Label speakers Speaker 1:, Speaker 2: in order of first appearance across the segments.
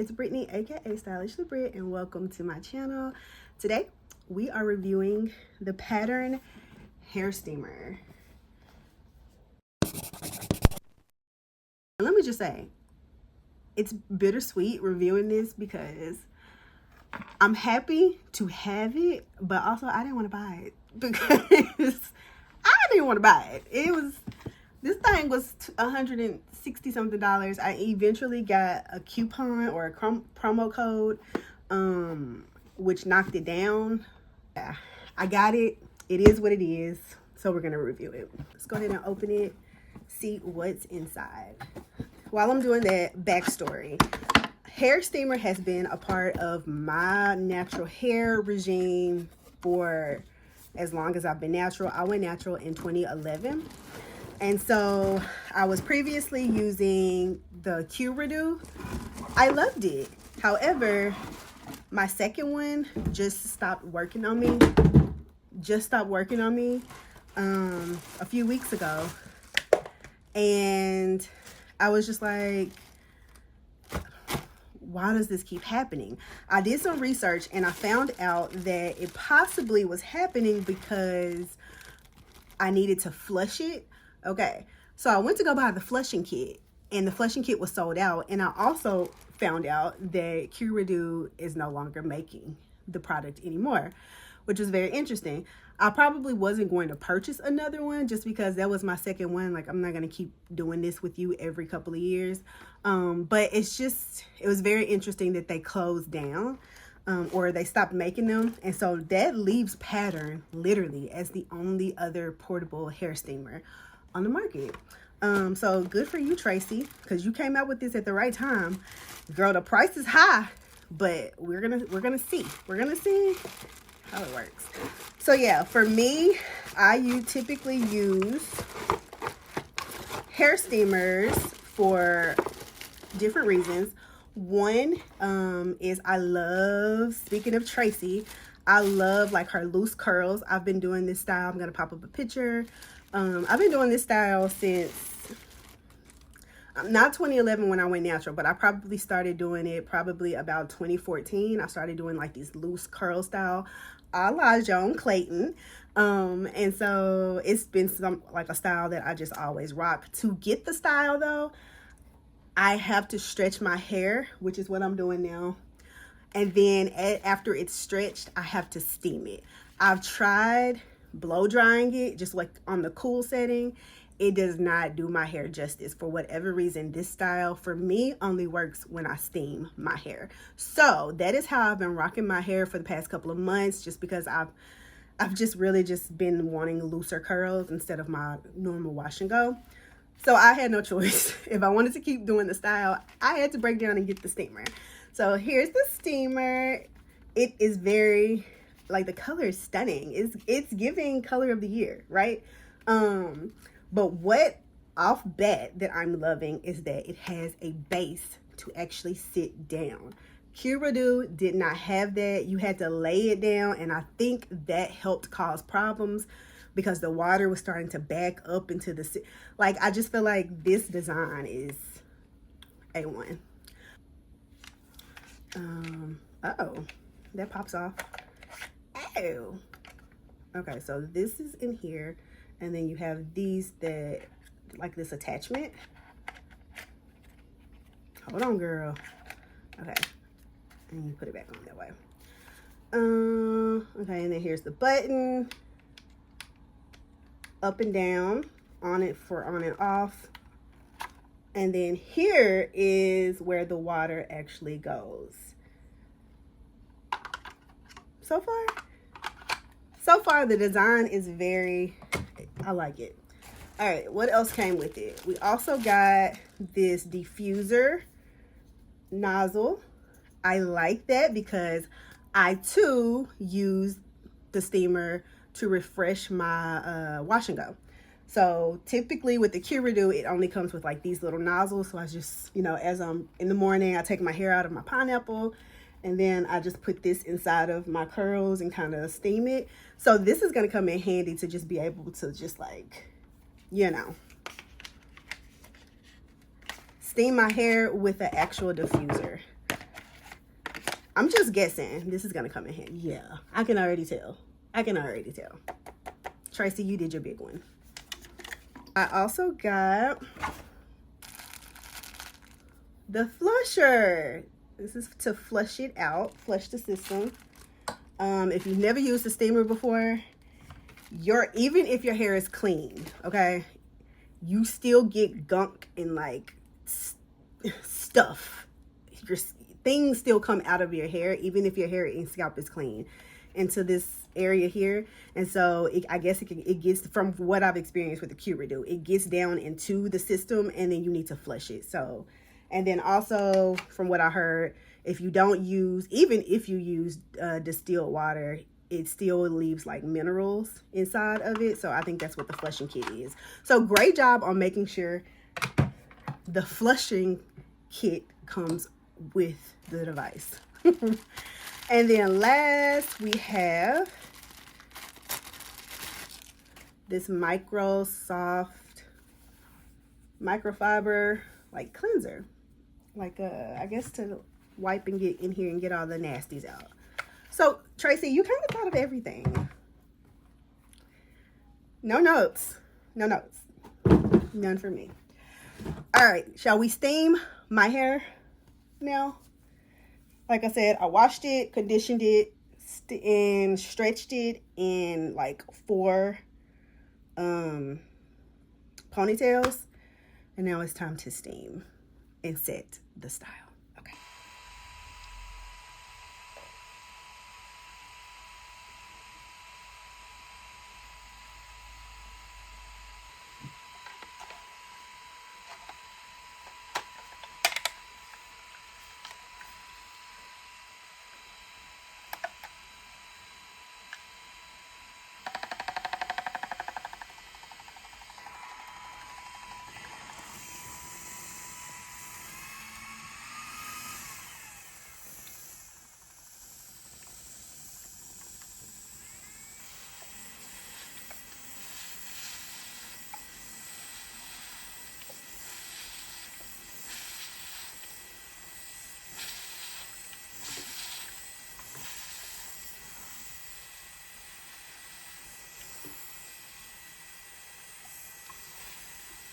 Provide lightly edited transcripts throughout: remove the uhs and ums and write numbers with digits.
Speaker 1: it's Brittany, aka Stylish the Brit, and welcome to my channel. Today we are reviewing the Pattern hair steamer. And let me just say, it's bittersweet reviewing this because I'm happy to have it, but also I didn't want to buy it because I didn't want to buy it. This thing was $160 something. I eventually got a coupon or a promo code, which knocked it down. Yeah, I got it. It is what it is. So we're gonna review it. Let's go ahead and open it, see what's inside. While I'm doing that, backstory. Hair steamer has been a part of my natural hair regime for as long as I've been natural. I went natural in 2011. And so I was previously using the Q Redo. I loved it. However, my second one just stopped working on me. A few weeks ago. And I was just like, why does this keep happening? I did some research and I found out that it possibly was happening because I needed to flush it. Okay, so I went to go buy the flushing kit and the flushing kit was sold out. And I also found out that Q Redo is no longer making the product anymore, which was very interesting. I probably wasn't going to purchase another one just because that was my second one. Like, I'm not going to keep doing this with you every couple of years. But it was very interesting that they closed down or they stopped making them. And so that leaves Pattern literally as the only other portable hair steamer on the market. So good for you, Tracee, because you came out with this at the right time. Girl, the price is high, but we're gonna see how it works. So yeah, for me, I typically use hair steamers for different reasons. One is speaking of Tracee, I love like her loose curls. I've been doing this style. I'm gonna pop up a picture. I've been doing this style since not 2011 when I went natural, but I probably started doing it probably about 2014. I started doing like these loose curl style a la Joan Clayton. And so it's been like a style that I just always rock. To get the style though, I have to stretch my hair, which is what I'm doing now. And then after it's stretched, I have to steam it. I've tried blow drying it just like on the cool setting. It does not do my hair justice. For whatever reason, this style for me only works when I steam my hair. So that is how I've been rocking my hair for the past couple of months, just because I've just really just been wanting looser curls instead of my normal wash and go. So I had no choice. If I wanted to keep doing the style, I had to break down and get the steamer. So here's the steamer. It is very, like, the color is stunning. It's giving color of the year, right? But what off bat that I'm loving is that it has a base to actually sit down. Q Redo did not have that. You had to lay it down, and I think that helped cause problems because the water was starting to back up into the, like, I just feel like this design is A1. Uh-oh, that pops off. Oh. Okay, so this is in here, and then you have these that, like this attachment. Hold on, girl. Okay, and you put it back on that way. Okay, and then here's the button. Up and down, on it for on and off. And then here is where the water actually goes. So far the design is I like it. All right, what else came with it? We also got this diffuser nozzle. I like that because I too use the steamer to refresh my wash and go. So typically with the Q Redo, it only comes with like these little nozzles. So I just, as I'm in the morning, I take my hair out of my pineapple, and then I just put this inside of my curls and kind of steam it. So this is going to come in handy to just be able to just like, steam my hair with an actual diffuser. I'm just guessing this is gonna come in handy. Yeah, I can already tell. Tracee, you did your big one. I also got the flusher. This is to flush it out, flush the system. If you've never used a steamer before, even if your hair is clean, okay, you still get gunk and like stuff. Things still come out of your hair, even if your hair and scalp is clean, into this area here. And so I guess it gets, from what I've experienced with the Q Redo, it gets down into the system, and then you need to flush it. So, and then also from what I heard, if you don't use, even if you use distilled water, it still leaves like minerals inside of it. So I think that's what the flushing kit is. So great job on making sure the flushing kit comes with the device. And then last we have this microfiber like cleanser, like I guess to wipe and get in here and get all the nasties out. So Tracee, you kind of thought of everything. No notes, none for me. All right, shall we steam my hair now? Like I said, I washed it, conditioned it, and stretched it in like 4 ponytails. And now it's time to steam and set the style. Okay.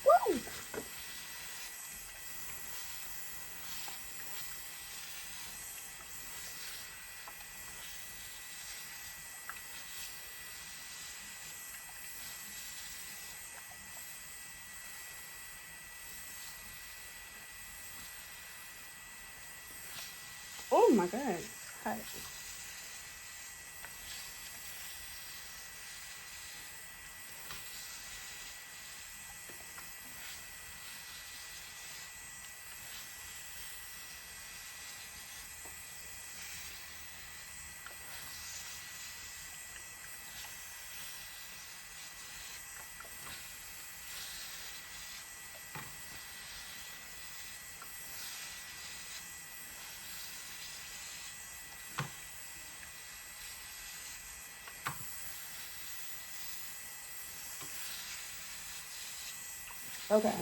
Speaker 1: Woo! Oh my God. Hot. Okay.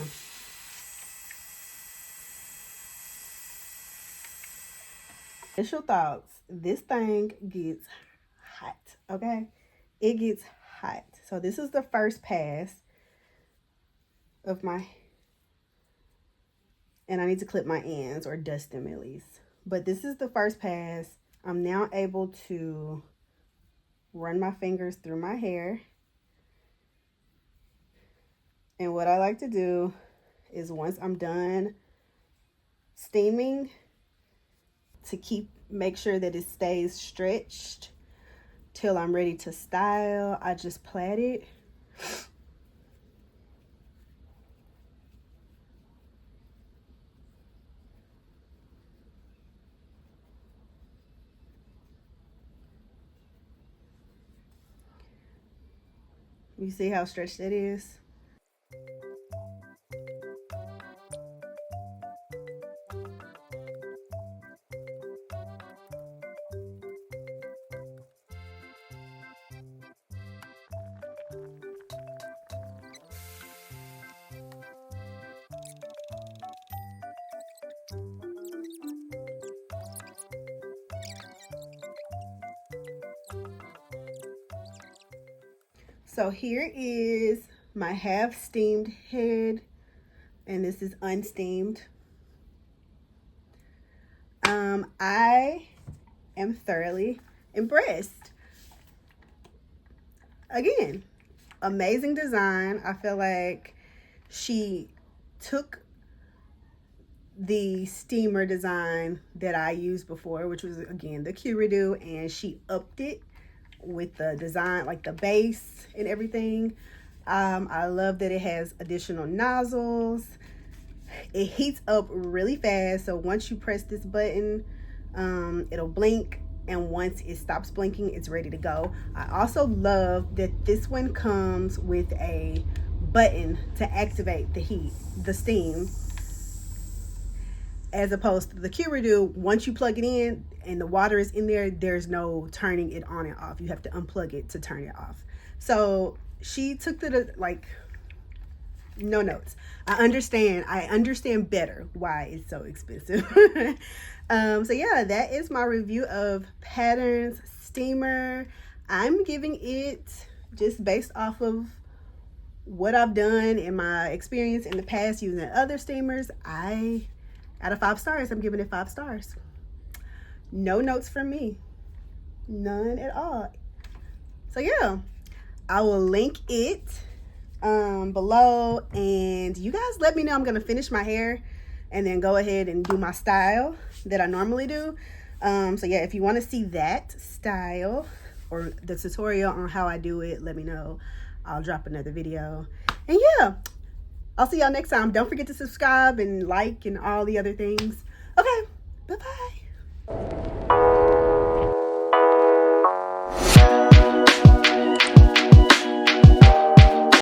Speaker 1: Initial thoughts. This thing gets hot, okay? It gets hot. So this is the first pass of my, and I need to clip my ends or dust them at least. But this is the first pass. I'm now able to run my fingers through my hair. And what I like to do is, once I'm done steaming, to make sure that it stays stretched till I'm ready to style, I just plait it. You see how stretched that is? So here is my half steamed head, and this is unsteamed. I am thoroughly impressed. Again, amazing design. I feel like she took the steamer design that I used before, which was again the Q-Redo, and she upped it with the design, like the base and everything. I love that it has additional nozzles. It heats up really fast, so once you press this button, it'll blink, and once it stops blinking, it's ready to go. I also love that this one comes with a button to activate the steam, as opposed to the Q-Redo. Once you plug it in and the water is in there, there's no turning it on and off. You have to unplug it to turn it off. So she took like, no notes. I understand better why it's so expensive. So yeah, that is my review of Patterns steamer. I'm giving it, just based off of what I've done in my experience in the past using other steamers, out of 5 stars, I'm giving it 5 stars. No notes from me, none at all. So yeah, I will link it below, and you guys let me know. I'm gonna finish my hair and then go ahead and do my style that I normally do. So yeah, if you want to see that style or the tutorial on how I do it, let me know. I'll drop another video. And yeah, I'll see y'all next time. Don't forget to subscribe and like and all the other things. Okay, bye-bye.